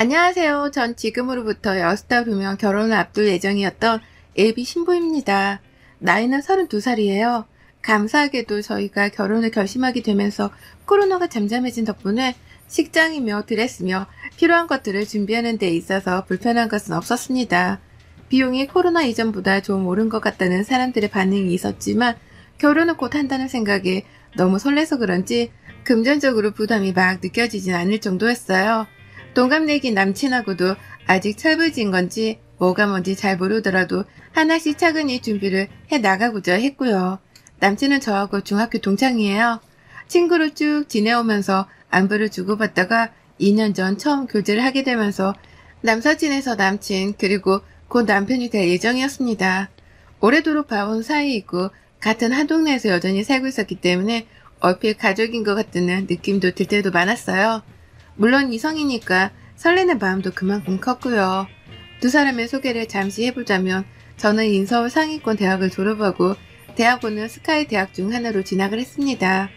안녕하세요. 전 지금으로부터 6달 후면 결혼을 앞둘 예정이었던 예비 신부입니다. 나이는 32살이에요. 감사하게도 저희가 결혼을 결심하게 되면서 코로나가 잠잠해진 덕분에 식장이며 드레스며 필요한 것들을 준비하는 데 있어서 불편한 것은 없었습니다. 비용이 코로나 이전보다 좀 오른 것 같다는 사람들의 반응이 있었지만 결혼을 곧 한다는 생각에 너무 설레서 그런지 금전적으로 부담이 막 느껴지진 않을 정도였어요. 동갑내기 남친하고도 아직 철부지인 건지 뭐가 뭔지 잘 모르더라도 하나씩 차근히 준비를 해 나가고자 했고요. 남친은 저하고 중학교 동창이에요. 친구로 쭉 지내오면서 안부를 주고받다가 2년 전 처음 교제를 하게 되면서 남사친에서 남친 그리고 곧 남편이 될 예정이었습니다. 오래도록 봐온 사이이고 같은 한 동네에서 여전히 살고 있었기 때문에 얼핏 가족인 것 같다는 느낌도 들 때도 많았어요. 물론 이성이니까 설레는 마음도 그만큼 컸고요. 두 사람의 소개를 잠시 해보자면 저는 인서울 상위권 대학을 졸업하고 대학원은 스카이 대학 중 하나로 진학을 했습니다.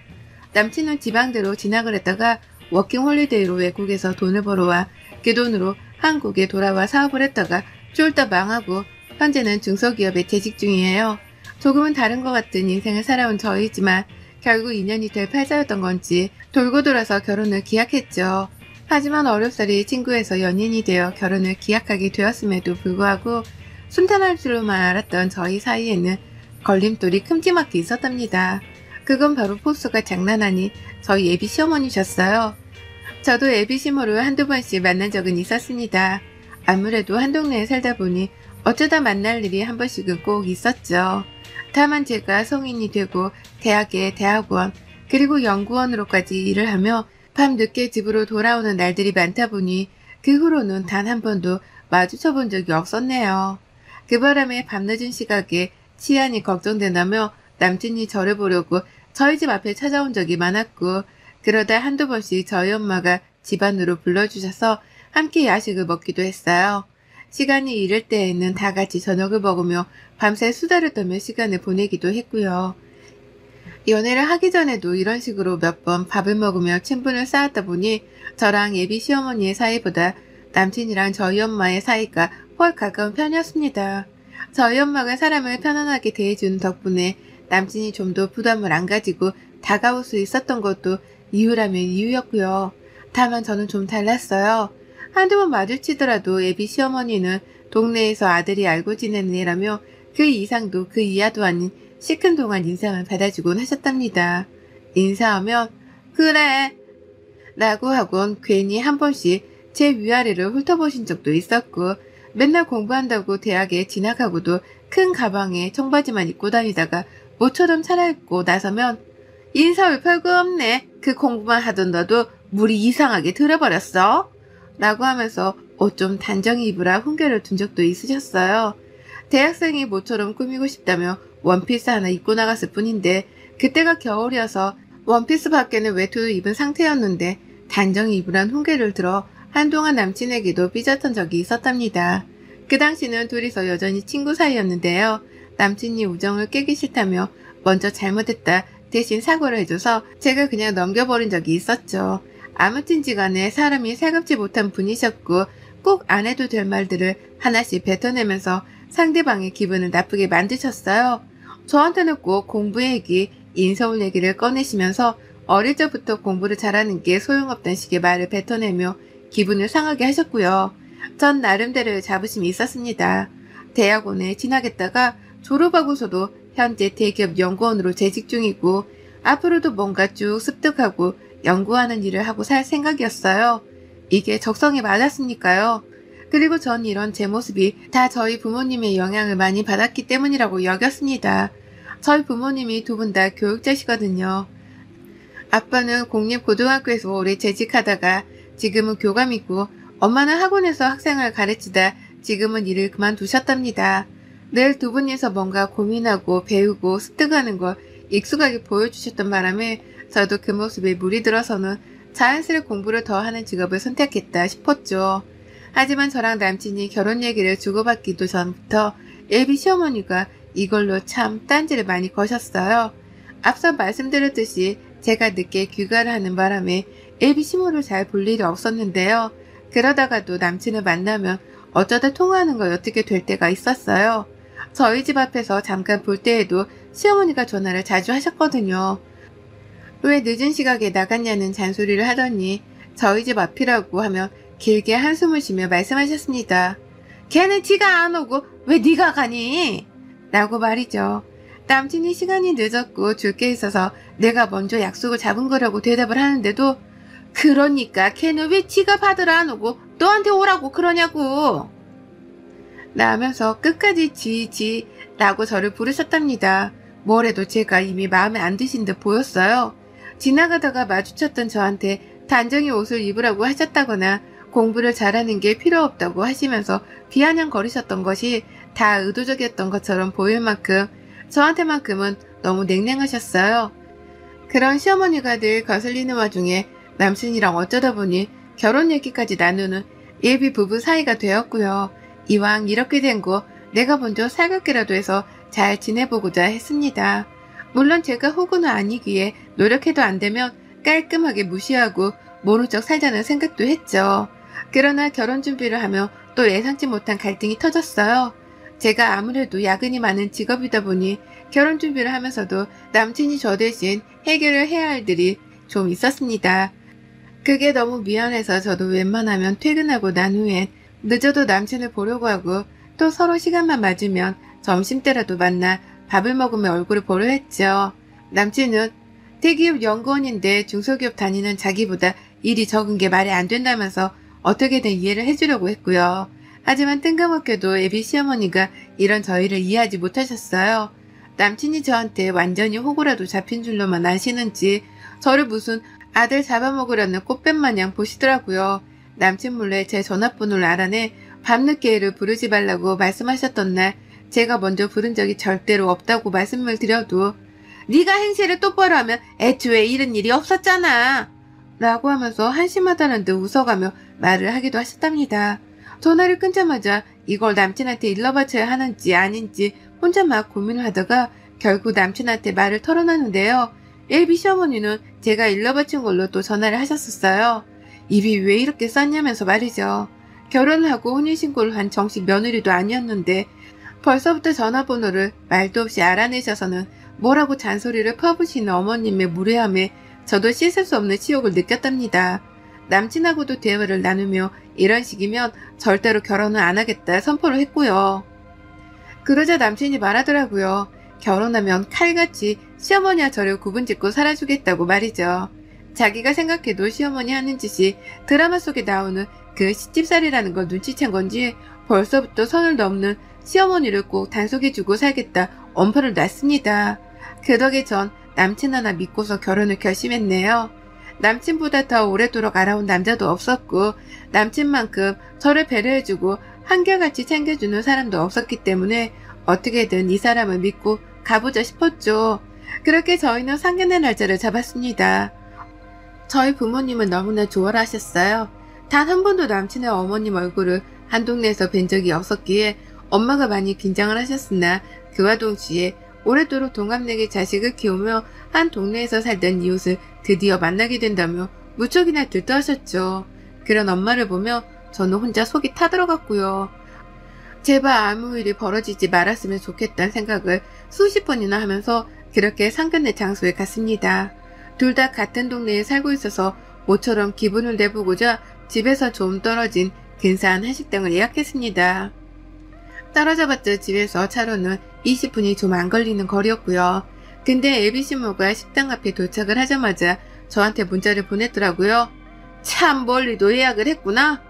남친은 지방대로 진학을 했다가 워킹홀리데이로 외국에서 돈을 벌어와 그 돈으로 한국에 돌아와 사업을 했다가 쫄다 망하고 현재는 중소기업에 재직 중이에요. 조금은 다른 것 같은 인생을 살아온 저이지만 결국 인연이 될 팔자였던 건지 돌고 돌아서 결혼을 기약했죠. 하지만 어렵사리 친구에서 연인이 되어 결혼을 기약하게 되었음에도 불구하고 순탄할 줄만 알았던 저희 사이에는 걸림돌이 큼지막히 있었답니다. 그건 바로 포스가 장난하니 저희 예비 시어머니셨어요. 저도 예비 시모를 한두 번씩 만난 적은 있었습니다. 아무래도 한 동네에 살다 보니 어쩌다 만날 일이 한 번씩은 꼭 있었죠. 다만 제가 성인이 되고 대학에 대학원 그리고 연구원으로까지 일을 하며 밤늦게 집으로 돌아오는 날들이 많다 보니 그 후로는 단 한 번도 마주쳐본 적이 없었네요. 그 바람에 밤늦은 시각에 치안이 걱정된다며 남친이 저를 보려고 저희 집 앞에 찾아온 적이 많았고 그러다 한두 번씩 저희 엄마가 집 안으로 불러주셔서 함께 야식을 먹기도 했어요. 시간이 이럴 때에는 다 같이 저녁을 먹으며 밤새 수다를 떨며 시간을 보내기도 했고요. 연애를 하기 전에도 이런 식으로 몇 번 밥을 먹으며 친분을 쌓았다 보니 저랑 예비 시어머니의 사이보다 남친이랑 저희 엄마의 사이가 훨 가까운 편이었습니다. 저희 엄마가 사람을 편안하게 대해주는 덕분에 남친이 좀 더 부담을 안 가지고 다가올 수 있었던 것도 이유라면 이유였고요. 다만 저는 좀 달랐어요. 한두 번 마주치더라도 예비 시어머니는 동네에서 아들이 알고 지내는 애라며 그 이상도 그 이하도 아닌 시큰둥한 인상을 받아주곤 하셨답니다. 인사하면 그래 라고 하곤 괜히 한 번씩 제 위아래를 훑어보신 적도 있었고 맨날 공부한다고 대학에 진학하고도 큰 가방에 청바지만 입고 다니다가 모처럼 차려입고 나서면 인사 올팔고 없네. 그 공부만 하던 너도 물이 이상하게 들어버렸어. 라고 하면서 옷 좀 단정히 입으라 훈계를 둔 적도 있으셨어요. 대학생이 모처럼 꾸미고 싶다며 원피스 하나 입고 나갔을 뿐인데 그때가 겨울이어서 원피스 밖에는 외투도 입은 상태였는데 단정히 입으란 훈계를 들어 한동안 남친에게도 삐졌던 적이 있었답니다. 그 당시는 둘이서 여전히 친구 사이였는데요. 남친이 우정을 깨기 싫다며 먼저 잘못했다 대신 사과를 해줘서 제가 그냥 넘겨버린 적이 있었죠. 아무튼지간에 사람이 살갑지 못한 분이셨고 꼭 안 해도 될 말들을 하나씩 뱉어내면서 상대방의 기분을 나쁘게 만드셨어요. 저한테는 꼭 공부 얘기, 인서울 얘기를 꺼내시면서 어릴 적부터 공부를 잘하는 게 소용없다는 식의 말을 뱉어내며 기분을 상하게 하셨고요. 전 나름대로의 자부심이 있었습니다. 대학원에 진학했다가 졸업하고서도 현재 대기업 연구원으로 재직 중이고 앞으로도 뭔가 쭉 습득하고 연구하는 일을 하고 살 생각이었어요. 이게 적성에 맞았으니까요. 그리고 전 이런 제 모습이 다 저희 부모님의 영향을 많이 받았기 때문이라고 여겼습니다. 저희 부모님이 두 분 다 교육자시거든요. 아빠는 공립고등학교에서 오래 재직하다가 지금은 교감이고 엄마는 학원에서 학생을 가르치다 지금은 일을 그만두셨답니다. 늘 두 분이서 뭔가 고민하고 배우고 습득하는 걸 익숙하게 보여주셨던 바람에 저도 그 모습에 물이 들어서는 자연스레 공부를 더 하는 직업을 선택했다 싶었죠. 하지만 저랑 남친이 결혼 얘기를 주고받기도 전부터 예비 시어머니가 이걸로 참 딴지를 많이 거셨어요. 앞서 말씀드렸듯이 제가 늦게 귀가를 하는 바람에 예비 시모를 잘 볼 일이 없었는데요. 그러다가도 남친을 만나면 어쩌다 통화하는 거 어떻게 될 때가 있었어요. 저희 집 앞에서 잠깐 볼 때에도 시어머니가 전화를 자주 하셨거든요. 왜 늦은 시각에 나갔냐는 잔소리를 하더니 저희 집 앞이라고 하면 길게 한숨을 쉬며 말씀하셨습니다. 걔는 지가 안 오고 왜 네가 가니? 라고 말이죠. 남친이 시간이 늦었고 줄 게 있어서 내가 먼저 약속을 잡은 거라고 대답을 하는데도 그러니까 걔는 왜 지가 받으러 안 오고 너한테 오라고 그러냐고. 나면서 끝까지 지라고 저를 부르셨답니다. 뭐래도 제가 이미 마음에 안 드신 듯 보였어요. 지나가다가 마주쳤던 저한테 단정히 옷을 입으라고 하셨다거나 공부를 잘하는 게 필요 없다고 하시면서 비아냥거리셨던 것이 다 의도적이었던 것처럼 보일 만큼 저한테만큼은 너무 냉랭하셨어요. 그런 시어머니가 늘 거슬리는 와중에 남친이랑 어쩌다 보니 결혼 얘기까지 나누는 예비 부부 사이가 되었고요. 이왕 이렇게 된 거 내가 먼저 살갑게라도 해서 잘 지내보고자 했습니다. 물론 제가 호구는 아니기에 노력해도 안 되면 깔끔하게 무시하고 모른 척 살자는 생각도 했죠. 그러나 결혼 준비를 하며 또 예상치 못한 갈등이 터졌어요. 제가 아무래도 야근이 많은 직업이다 보니 결혼 준비를 하면서도 남친이 저 대신 해결을 해야 할 일이 좀 있었습니다. 그게 너무 미안해서 저도 웬만하면 퇴근하고 난 후엔 늦어도 남친을 보려고 하고 또 서로 시간만 맞으면 점심때라도 만나 밥을 먹으며 얼굴을 보려 했죠. 남친은 대기업 연구원인데 중소기업 다니는 자기보다 일이 적은 게 말이 안 된다면서 어떻게든 이해를 해주려고 했고요. 하지만 뜬금없게도 애비 시어머니가 이런 저희를 이해하지 못하셨어요. 남친이 저한테 완전히 호구라도 잡힌 줄로만 아시는지 저를 무슨 아들 잡아먹으려는 꽃뱀 마냥 보시더라고요. 남친 몰래 제 전화번호를 알아내 밤늦게를 부르지 말라고 말씀하셨던 날 제가 먼저 부른 적이 절대로 없다고 말씀을 드려도 네가 행세를 똑바로 하면 애초에 이런 일이 없었잖아 라고 하면서 한심하다는 듯 웃어가며 말을 하기도 하셨답니다. 전화를 끊자마자 이걸 남친한테 일러바쳐야 하는지 아닌지 혼자 막 고민을 하다가 결국 남친한테 말을 털어놨는데요. 예비 시어머니는 제가 일러바친 걸로 또 전화를 하셨었어요. 입이 왜 이렇게 쌌냐면서 말이죠. 결혼을 하고 혼인신고를 한 정식 며느리도 아니었는데 벌써부터 전화번호를 말도 없이 알아내셔서는 뭐라고 잔소리를 퍼부시는 어머님의 무례함에 저도 씻을 수 없는 치욕을 느꼈답니다. 남친하고도 대화를 나누며 이런 식이면 절대로 결혼을 안 하겠다 선포를 했고요. 그러자 남친이 말하더라고요. 결혼하면 칼같이 시어머니와 저를 구분짓고 살아주겠다고 말이죠. 자기가 생각해도 시어머니 하는 짓이 드라마 속에 나오는 그 시집살이라는 걸 눈치챈 건지 벌써부터 선을 넘는 시어머니를 꼭 단속해주고 살겠다 엄포를 놨습니다. 그 덕에 전 남친 하나 믿고서 결혼을 결심했네요. 남친보다 더 오래도록 알아온 남자도 없었고 남친만큼 저를 배려해주고 한결같이 챙겨주는 사람도 없었기 때문에 어떻게든 이 사람을 믿고 가보자 싶었죠. 그렇게 저희는 상견례 날짜를 잡았습니다. 저희 부모님은 너무나 좋아라 하셨어요. 단 한 번도 남친의 어머님 얼굴을 한 동네에서 뵌 적이 없었기에 엄마가 많이 긴장을 하셨으나 그와 동시에 오랫도록 동갑내기 자식을 키우며 한 동네에서 살던 이웃을 드디어 만나게 된다며 무척이나 들떠하셨죠. 그런 엄마를 보며 저는 혼자 속이 타들어갔고요. 제발 아무 일이 벌어지지 말았으면 좋겠다는 생각을 수십 번이나 하면서 그렇게 상견례 장소에 갔습니다. 둘 다 같은 동네에 살고 있어서 모처럼 기분을 내보고자 집에서 좀 떨어진 근사한 한식당을 예약했습니다. 떨어져봤자 집에서 차로는 20분이 좀 안 걸리는 거리였고요. 근데 애비신모가 식당 앞에 도착을 하자마자 저한테 문자를 보냈더라고요. 참 멀리도 예약을 했구나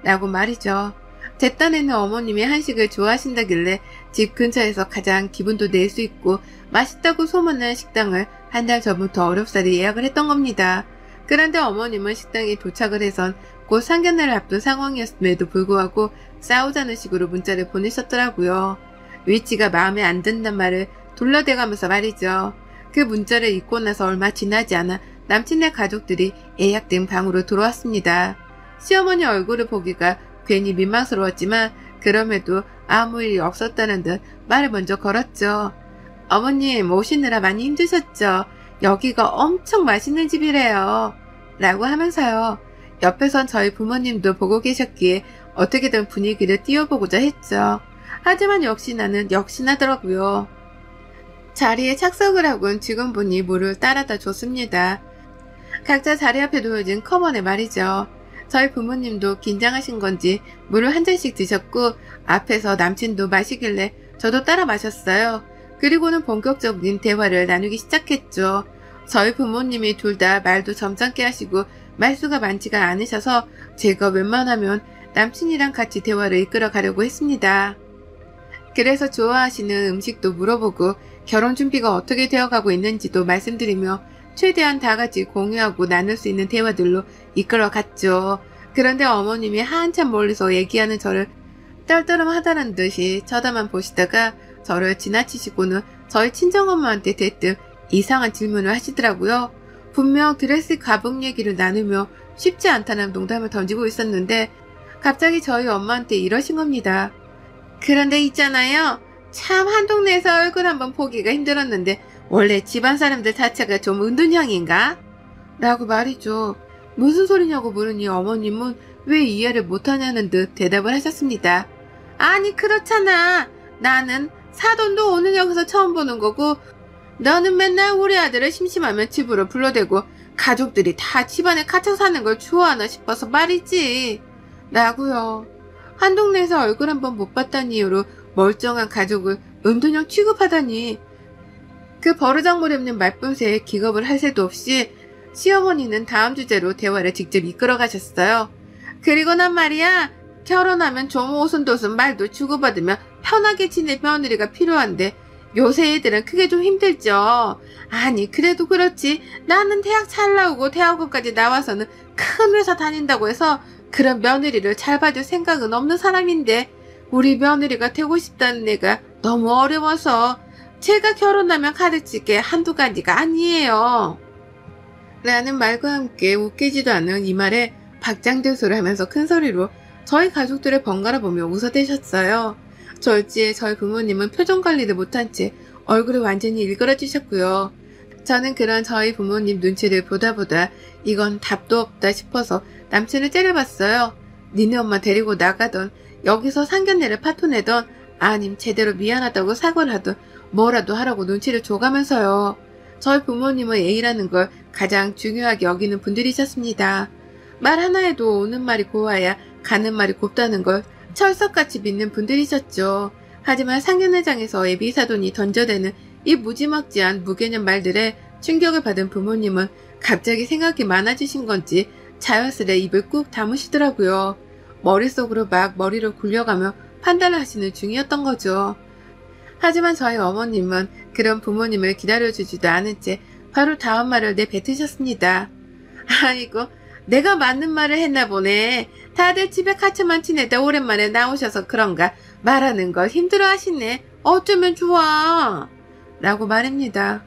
라고 말이죠. 제 딴에는 어머님이 한식을 좋아하신다길래 집 근처에서 가장 기분도 낼 수 있고 맛있다고 소문난 식당을 한 달 전부터 어렵사리 예약을 했던 겁니다. 그런데 어머님은 식당에 도착을 해선 곧 상견례를 앞둔 상황이었음에도 불구하고 싸우자는 식으로 문자를 보내셨더라고요. 위치가 마음에 안 든단 말을 둘러대가면서 말이죠. 그 문자를 읽고 나서 얼마 지나지 않아 남친네 가족들이 예약된 방으로 들어왔습니다. 시어머니 얼굴을 보기가 괜히 민망스러웠지만 그럼에도 아무 일이 없었다는 듯 말을 먼저 걸었죠. 어머님 오시느라 많이 힘드셨죠? 여기가 엄청 맛있는 집이래요. 라고 하면서요. 옆에선 저희 부모님도 보고 계셨기에 어떻게든 분위기를 띄워보고자 했죠. 하지만 역시나더라고요. 자리에 착석을 하곤 직원분이 물을 따라다 줬습니다. 각자 자리 앞에 놓여진 컵안에 말이죠. 저희 부모님도 긴장하신 건지 물을 한 잔씩 드셨고 앞에서 남친도 마시길래 저도 따라 마셨어요. 그리고는 본격적인 대화를 나누기 시작했죠. 저희 부모님이 둘 다 말도 점잖게 하시고 말수가 많지가 않으셔서 제가 웬만하면 남친이랑 같이 대화를 이끌어 가려고 했습니다. 그래서 좋아하시는 음식도 물어보고 결혼 준비가 어떻게 되어가고 있는지도 말씀드리며 최대한 다 같이 공유하고 나눌 수 있는 대화들로 이끌어 갔죠. 그런데 어머님이 한참 멀리서 얘기하는 저를 떨떠름하다는 듯이 쳐다만 보시다가 저를 지나치시고는 저희 친정엄마한테 대뜸 이상한 질문을 하시더라고요. 분명 드레스 가복 얘기를 나누며 쉽지 않다는 농담을 던지고 있었는데 갑자기 저희 엄마한테 이러신 겁니다. 그런데 있잖아요. 참 한 동네에서 얼굴 한번 보기가 힘들었는데 원래 집안 사람들 자체가 좀 은둔형인가? 라고 말이죠. 무슨 소리냐고 물으니 어머님은 왜 이해를 못하냐는 듯 대답을 하셨습니다. 아니 그렇잖아. 나는 사돈도 오늘 여기서 처음 보는 거고 너는 맨날 우리 아들을 심심하면 집으로 불러대고 가족들이 다 집안에 갇혀 사는 걸 좋아하나 싶어서 말이지. 라고요. 한 동네에서 얼굴 한번 못 봤다는 이유로 멀쩡한 가족을 은둔형 취급하다니. 그 버르장머리 없는 말뿐새에 기겁을 할 새도 없이 시어머니는 다음 주제로 대화를 직접 이끌어 가셨어요. 그리고 난 말이야. 결혼하면 좀 오순도순 말도 주고받으며 편하게 지낼 며느리가 필요한데 요새 애들은 그게 좀 힘들죠. 아니 그래도 그렇지. 나는 대학 잘 나오고 대학원까지 나와서는 큰 회사 다닌다고 해서 그런 며느리를 잘 봐줄 생각은 없는 사람인데 우리 며느리가 되고 싶다는 애가 너무 어려워서 제가 결혼하면 가르칠 게 한두 가지가 아니에요. 라는 말과 함께 웃기지도 않은 이 말에 박장대소를 하면서 큰소리로 저희 가족들을 번갈아 보며 웃어대셨어요. 졸지에 저희 부모님은 표정 관리를 못한 채 얼굴이 완전히 일그러지셨고요. 저는 그런 저희 부모님 눈치를 보다 이건 답도 없다 싶어서 남친을 째려봤어요. 니네 엄마 데리고 나가던 여기서 상견례를 파토내던 아님 제대로 미안하다고 사과를 하던 뭐라도 하라고 눈치를 줘가면서요. 저희 부모님은 A라는 걸 가장 중요하게 여기는 분들이셨습니다. 말 하나에도 오는 말이 고와야 가는 말이 곱다는 걸 철석같이 믿는 분들이셨죠. 하지만 상견례장에서 애비 사돈이 던져대는 이 무지막지한 무개념 말들에 충격을 받은 부모님은 갑자기 생각이 많아지신 건지 자연스레 입을 꾹 다무시더라고요. 머릿속으로 막 머리를 굴려가며 판단을 하시는 중이었던 거죠. 하지만 저희 어머님은 그런 부모님을 기다려주지도 않은 채 바로 다음 말을 내뱉으셨습니다. 아이고 내가 맞는 말을 했나 보네. 다들 집에 갇혀만 지내다 오랜만에 나오셔서 그런가 말하는 걸 힘들어 하시네. 어쩌면 좋아. 라고 말입니다.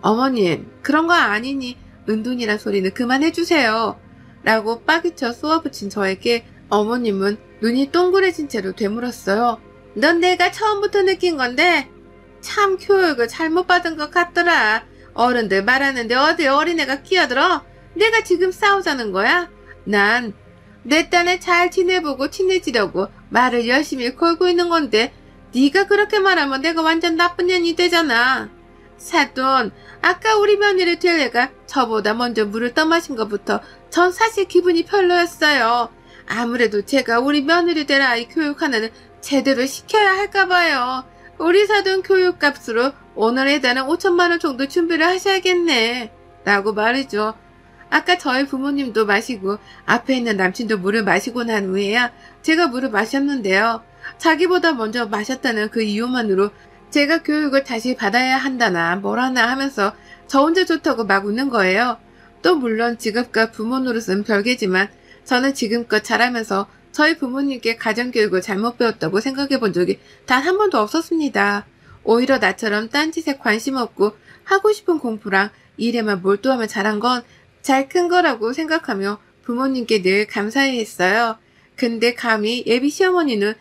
어머님 그런 거 아니니 은둔이란 소리는 그만해주세요. 라고 빠기쳐 쏘아붙인 저에게 어머님은 눈이 동그래진 채로 되물었어요. 넌 내가 처음부터 느낀 건데 참 교육을 잘못 받은 것 같더라. 어른들 말하는데 어디 어린애가 끼어들어? 내가 지금 싸우자는 거야? 난 내 딴에 잘 지내보고 친해지려고 말을 열심히 걸고 있는 건데 네가 그렇게 말하면 내가 완전 나쁜 년이 되잖아. 사돈, 아까 우리 며느리 될 애가 저보다 먼저 물을 떠마신 것부터 전 사실 기분이 별로였어요. 아무래도 제가 우리 며느리 될 아이 교육하나는 제대로 시켜야 할까봐요. 우리 사돈 교육값으로 오늘에 달한 5천만 원 정도 준비를 하셔야겠네. 라고 말이죠. 아까 저희 부모님도 마시고 앞에 있는 남친도 물을 마시고 난 후에야 제가 물을 마셨는데요. 자기보다 먼저 마셨다는 그 이유만으로 제가 교육을 다시 받아야 한다나 뭐라나 하면서 저 혼자 좋다고 막 웃는 거예요. 또 물론 직업과 부모 노릇은 별개지만 저는 지금껏 자라면서 저희 부모님께 가정교육을 잘못 배웠다고 생각해 본 적이 단 한 번도 없었습니다. 오히려 나처럼 딴짓에 관심 없고 하고 싶은 공부랑 일에만 몰두하며 자란 건 잘 큰 거라고 생각하며 부모님께 늘 감사해했어요. 근데 감히 예비 시어머니는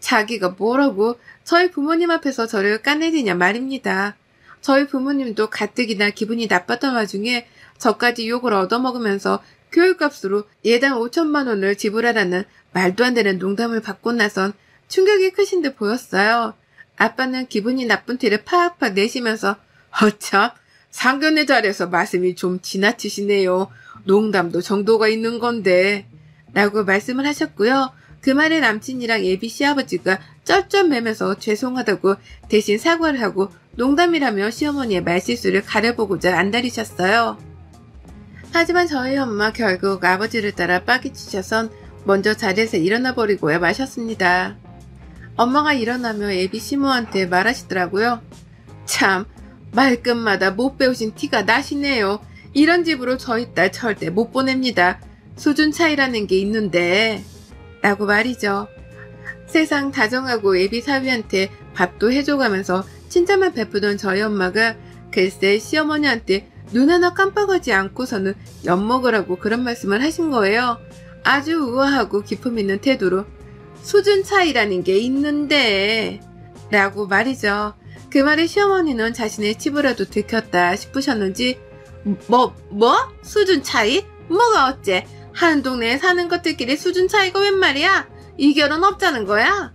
자기가 뭐라고 저희 부모님 앞에서 저를 까내리냐 말입니다. 저희 부모님도 가뜩이나 기분이 나빴던 와중에 저까지 욕을 얻어먹으면서 교육값으로 예당 5천만 원을 지불하라는 말도 안 되는 농담을 받고 나선 충격이 크신 듯 보였어요. 아빠는 기분이 나쁜 티를 팍팍 내시면서 허참, 상견례 자리에서 말씀이 좀 지나치시네요. 농담도 정도가 있는 건데 라고 말씀을 하셨고요. 그 말에 남친이랑 예비 시아버지가 쩔쩔매면서 죄송하다고 대신 사과를 하고 농담이라며 시어머니의 말실수를 가려보고자 안달이셨어요. 하지만 저희 엄마 결국 아버지를 따라 빠기치셔선 먼저 자리에서 일어나 버리고야 마셨습니다. 엄마가 일어나며 예비 시모한테 말하시더라고요. 참 말끝마다 못 배우신 티가 나시네요. 이런 집으로 저희 딸 절대 못 보냅니다. 수준 차이라는 게 있는데 라고 말이죠. 세상 다정하고 예비 사위한테 밥도 해줘가면서 칭찬만 베푸던 저희 엄마가 글쎄 시어머니한테 눈 하나 깜빡하지 않고서는 엿먹으라고 그런 말씀을 하신 거예요. 아주 우아하고 기품 있는 태도로 수준 차이라는 게 있는데 라고 말이죠. 그 말에 시어머니는 자신의 치부라도 들켰다 싶으셨는지 뭐? 수준 차이? 뭐가 어째? 한 동네에 사는 것들끼리 수준 차이가 웬 말이야? 이 결혼 없자는 거야?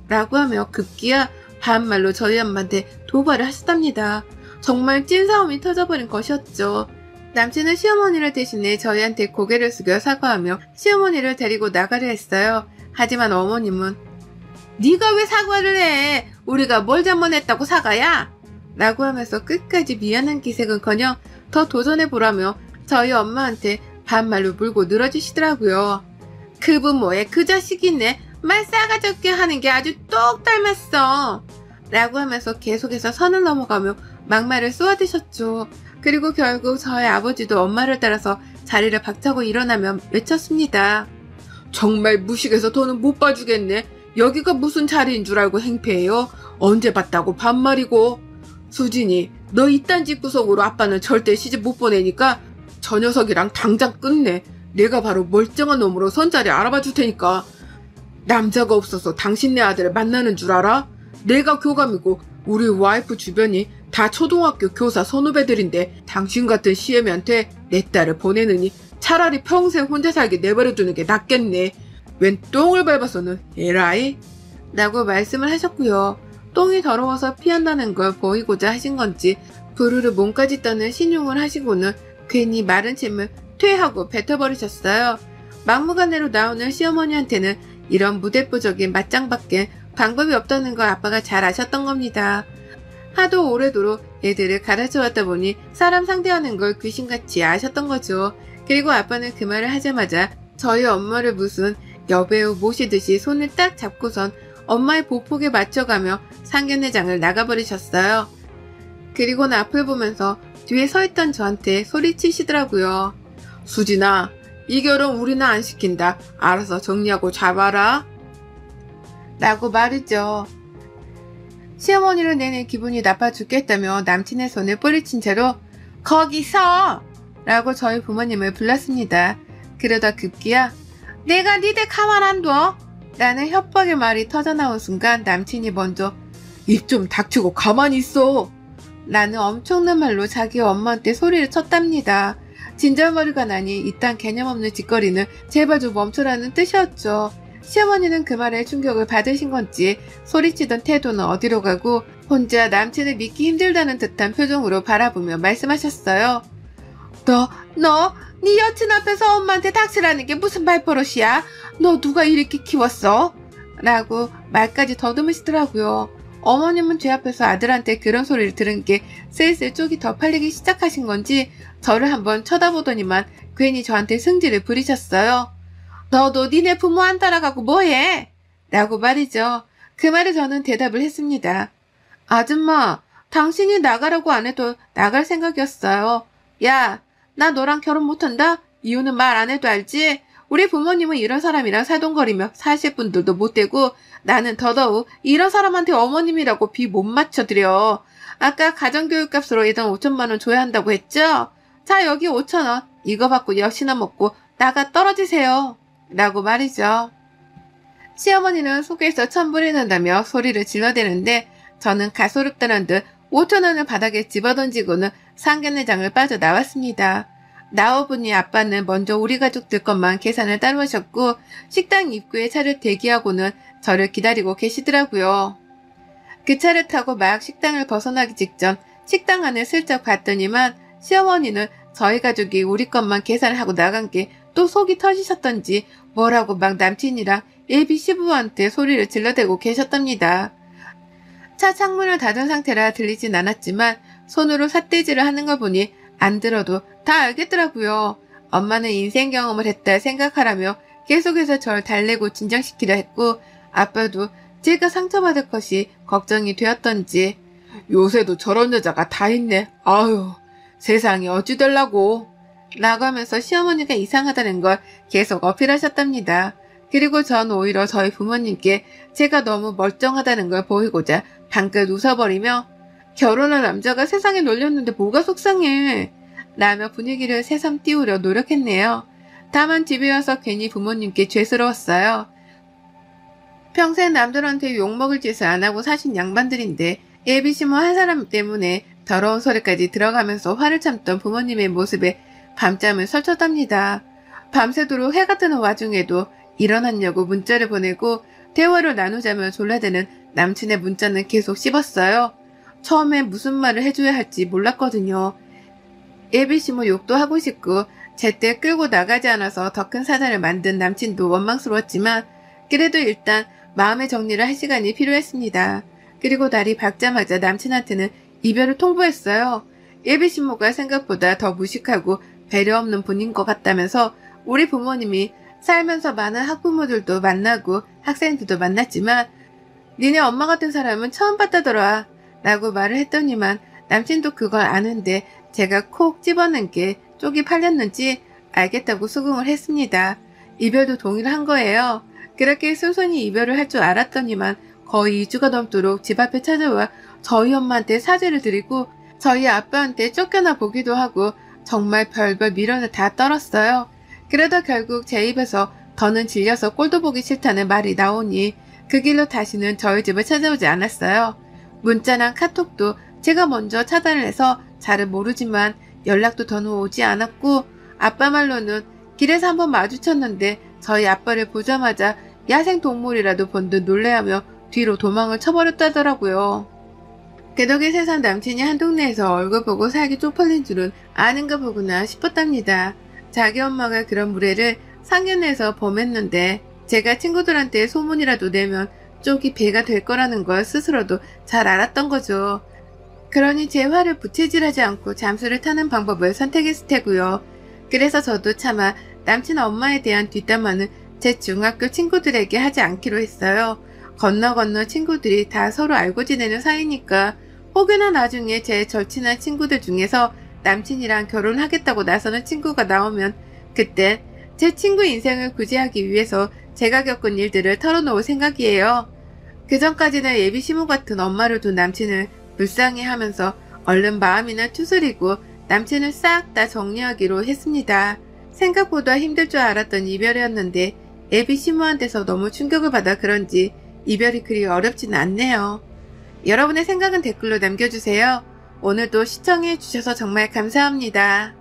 라고 하며 급기야 반말로 저희 엄마한테 도발을 하셨답니다. 정말 찐싸움이 터져버린 것이었죠. 남친은 시어머니를 대신해 저희한테 고개를 숙여 사과하며 시어머니를 데리고 나가려 했어요. 하지만 어머님은 네가 왜 사과를 해? 우리가 뭘 잘못했다고 사과야? 라고 하면서 끝까지 미안한 기색은커녕 더 도전해보라며 저희 엄마한테 반말로 물고 늘어지시더라고요. 그 부모의 그 자식이네. 말 싸가지 없게 하는 게 아주 똑 닮았어. 라고 하면서 계속해서 선을 넘어가며 막말을 쏘아대셨죠. 그리고 결국 저희 아버지도 엄마를 따라서 자리를 박차고 일어나며 외쳤습니다. 정말 무식해서 더는 못 봐주겠네. 여기가 무슨 자리인 줄 알고 행패해요? 언제 봤다고 반말이고. 수진이 너 이딴 집 구석으로 아빠는 절대 시집 못 보내니까 저 녀석이랑 당장 끝내. 내가 바로 멀쩡한 놈으로 선자리 알아봐 줄 테니까. 남자가 없어서 당신네 아들을 만나는 줄 알아? 내가 교감이고 우리 와이프 주변이 다 초등학교 교사 선후배들인데 당신 같은 시애미한테 내 딸을 보내느니 차라리 평생 혼자 살게 내버려두는 게 낫겠네. 웬 똥을 밟아서는 에라이? 라고 말씀을 하셨고요. 똥이 더러워서 피한다는 걸 보이고자 하신 건지 부르르 몸까지 떠는 신용을 하시고는 괜히 마른 침을 퇴하고 뱉어버리셨어요. 막무가내로 나오는 시어머니한테는 이런 무대뽀적인 맞짱밖에 방법이 없다는 걸 아빠가 잘 아셨던 겁니다. 하도 오래도록 애들을 가르쳐왔다 보니 사람 상대하는 걸 귀신같이 아셨던 거죠. 그리고 아빠는 그 말을 하자마자 저희 엄마를 무슨 여배우 모시듯이 손을 딱 잡고선 엄마의 보폭에 맞춰가며 상견례장을 나가버리셨어요. 그리고는 앞을 보면서 뒤에 서있던 저한테 소리치시더라고요. 수진아, 이 결혼 우리는 안 시킨다. 알아서 정리하고 잡아라. 라고 말이죠. 시어머니를 내내 기분이 나빠 죽겠다며 남친의 손을 뿌리친 채로 거기서! 라고 저희 부모님을 불렀습니다. 그러다 급기야 내가 니들 가만 안 둬! 라는 협박의 말이 터져나온 순간 남친이 먼저 입 좀 닥치고 가만히 있어! 라는 엄청난 말로 자기 엄마한테 소리를 쳤답니다. 진절머리가 나니 이딴 개념 없는 짓거리는 제발 좀 멈춰라는 뜻이었죠. 시어머니는 그 말에 충격을 받으신 건지 소리치던 태도는 어디로 가고 혼자 남친을 믿기 힘들다는 듯한 표정으로 바라보며 말씀하셨어요. 네 여친 앞에서 엄마한테 닥치라는 게 무슨 말버릇이야? 너 누가 이렇게 키웠어? 라고 말까지 더듬으시더라고요. 어머님은 제 앞에서 아들한테 그런 소리를 들은 게 슬슬 쪽이 더 팔리기 시작하신 건지 저를 한번 쳐다보더니만 괜히 저한테 승질을 부리셨어요. 너도 니네 부모 안 따라가고 뭐해? 라고 말이죠. 그 말에 저는 대답을 했습니다. 아줌마, 당신이 나가라고 안 해도 나갈 생각이었어요. 야, 나 너랑 결혼 못한다? 이유는 말 안 해도 알지? 우리 부모님은 이런 사람이랑 살동거리며 사실 분들도 못되고 나는 더더욱 이런 사람한테 어머님이라고 비 못 맞춰드려. 아까 가정교육값으로 예당 5천만 원 줘야 한다고 했죠? 자, 여기 5천 원. 이거 받고 역시나 먹고 나가 떨어지세요. 라고 말이죠. 시어머니는 속에서 천불이 난다며 소리를 질러대는데 저는 가소롭다는 듯 5천 원을 바닥에 집어던지고는 상견례장을 빠져나왔습니다. 나와 보니 아빠는 먼저 우리 가족들 것만 계산을 따로 하셨고 식당 입구에 차를 대기하고는 저를 기다리고 계시더라고요. 그 차를 타고 막 식당을 벗어나기 직전 식당 안을 슬쩍 봤더니만 시어머니는 저희 가족이 우리 것만 계산을 하고 나간 게 또 속이 터지셨던지 뭐라고 막 남친이랑 예비 시부한테 소리를 질러대고 계셨답니다. 차 창문을 닫은 상태라 들리진 않았지만 손으로 삿대질을 하는 걸 보니 안 들어도 다 알겠더라고요. 엄마는 인생 경험을 했다 생각하라며 계속해서 절 달래고 진정시키려 했고 아빠도 제가 상처받을 것이 걱정이 되었던지 요새도 저런 여자가 다 있네. 아유 세상이 어찌 될라고 라고 하면서 시어머니가 이상하다는 걸 계속 어필하셨답니다. 그리고 전 오히려 저희 부모님께 제가 너무 멀쩡하다는 걸 보이고자 방긋 웃어버리며 결혼한 남자가 세상에 놀렸는데 뭐가 속상해 라며 분위기를 새삼 띄우려 노력했네요. 다만 집에 와서 괜히 부모님께 죄스러웠어요. 평생 남들한테 욕먹을 짓을 안 하고 사신 양반들인데 예비시모 한 사람 때문에 더러운 소리까지 들어가면서 화를 참던 부모님의 모습에 밤잠을 설쳤답니다. 밤새도록 해가 뜨는 와중에도 일어났냐고 문자를 보내고 대화를 나누자며 졸라대는 남친의 문자는 계속 씹었어요. 처음엔 무슨 말을 해줘야 할지 몰랐거든요. 예비시모 욕도 하고 싶고 제때 끌고 나가지 않아서 더 큰 사단을 만든 남친도 원망스러웠지만 그래도 일단 마음의 정리를 할 시간이 필요했습니다. 그리고 날이 밝자마자 남친한테는 이별을 통보했어요. 예비신모가 생각보다 더 무식하고 배려 없는 분인 것 같다면서 우리 부모님이 살면서 많은 학부모들도 만나고 학생들도 만났지만 니네 엄마 같은 사람은 처음 봤다더라 라고 말을 했더니만 남친도 그걸 아는데 제가 콕 집어낸 게 쪽이 팔렸는지 알겠다고 수긍을 했습니다. 이별도 동의를 한 거예요. 그렇게 순순히 이별을 할 줄 알았더니만 거의 2주가 넘도록 집 앞에 찾아와 저희 엄마한테 사죄를 드리고 저희 아빠한테 쫓겨나 보기도 하고 정말 별별 미련을 다 떨었어요. 그러다 결국 제 입에서 더는 질려서 꼴도 보기 싫다는 말이 나오니 그 길로 다시는 저희 집을 찾아오지 않았어요. 문자랑 카톡도 제가 먼저 차단을 해서 잘은 모르지만 연락도 더는 오지 않았고 아빠 말로는 길에서 한번 마주쳤는데 저희 아빠를 보자마자 야생동물이라도 본 듯 놀래하며 뒤로 도망을 쳐버렸다더라고요. 그 덕에 세상 남친이 한 동네에서 얼굴 보고 살기 쪽팔린 줄은 아는가 보구나 싶었답니다. 자기 엄마가 그런 무례를 상견례에서 범했는데 제가 친구들한테 소문이라도 내면 쪽이 배가 될 거라는 걸 스스로도 잘 알았던 거죠. 그러니 제 화를 부채질하지 않고 잠수를 타는 방법을 선택했을 테고요. 그래서 저도 차마 남친 엄마에 대한 뒷담화는 제 중학교 친구들에게 하지 않기로 했어요. 건너 친구들이 다 서로 알고 지내는 사이니까 혹여나 나중에 제 절친한 친구들 중에서 남친이랑 결혼하겠다고 나서는 친구가 나오면 그땐 제 친구 인생을 구제하기 위해서 제가 겪은 일들을 털어놓을 생각이에요. 그전까지는 예비시모 같은 엄마를 둔 남친을 불쌍해하면서 얼른 마음이나 추스리고 남친을 싹 다 정리하기로 했습니다. 생각보다 힘들 줄 알았던 이별이었는데 예비시모한테서 너무 충격을 받아 그런지 이별이 그리 어렵지는 않네요. 여러분의 생각은 댓글로 남겨주세요. 오늘도 시청해주셔서 정말 감사합니다.